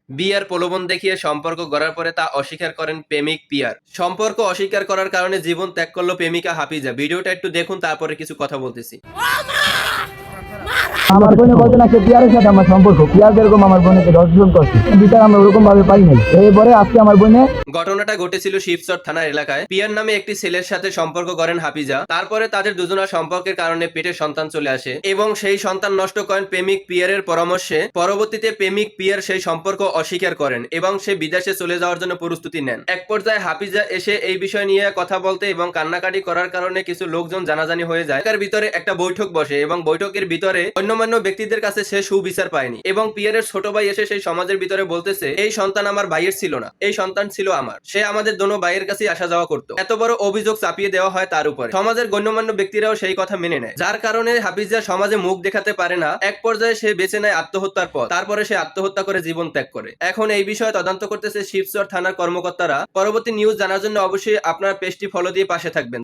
বিয়ার প্রলোভন দেখিয়ে সম্পর্ক গড়ার পরে তা অস্বীকার করেন প্রেমিক পিয়ার। সম্পর্ক অস্বীকার করার কারণে জীবন ত্যাগ করলো প্রেমিকা হাফিজা। ভিডিওটা একটু দেখুন, তারপরে কিছু কথা বলতেছি। আমার বোনে বলতে না সে পিয়ারের সাথে আমার সম্পর্ক, পিয়ার যেরকম আমার বোনকে ধর্ষণ করছে, বিচার আমরা ওরকম ভাবে পাই নাই। এরপরে আজকে আমার বোনে ঘটনাটা ঘটেছিল শিবচর থানার এলাকায়। পিয়ার নামে একটি ছেলের সাথে সম্পর্ক করেন হাফিজা। তারপরে তাদের দুজনের সম্পর্কের কারণে পেটে সন্তান চলে আসে এবং সেই সন্তান নষ্ট করেন প্রেমিক পিয়ারের পরামর্শে। পরবর্তীতে প্রেমিক পিয়ার সেই সম্পর্ক অস্বীকার করেন এবং সে বিদেশে চলে যাওয়ার জন্য প্রস্তুতি নেন। এক পর্যায়ে হাফিজা এসে এই বিষয় নিয়ে কথা বলতে এবং কান্নাকাটি করার কারণে কিছু লোকজন জানাজানি হয়ে যায়। তার ভিতরে একটা বৈঠক বসে এবং বৈঠকের ভিতরে অন্যান্য ব্যক্তিদের কাছে সে সুবিচার পায়নি এবং পিয়ারের ছোট ভাই এসে সেই সমাজের ভিতরে বলতেছে, এই সন্তান আমার ভাইয়ের ছিল না, এই সন্তান ছিল আমার। সে আমাদের দোনো ভাইয়ের কাছে আসা যাওয়া করতো। এত বড় অভিযোগ চাপিয়ে দেওয়া হয় তার উপরে। সমাজের গণ্যমান্য ব্যক্তিরাও সেই কথা মেনে নেয়, যার কারণে হাফিজা সমাজে মুখ দেখাতে পারে না। এক পর্যায়ে সে বেছে নেয় আত্মহত্যার পথ। তারপরে সে আত্মহত্যা করে জীবন ত্যাগ করে। এখন এই বিষয়ে তদন্ত করতেছে শিবচর থানার কর্মকর্তারা। পরবর্তী নিউজ জানার জন্য অবশ্যই আপনার পেজটি ফলো দিয়ে পাশে থাকবেন।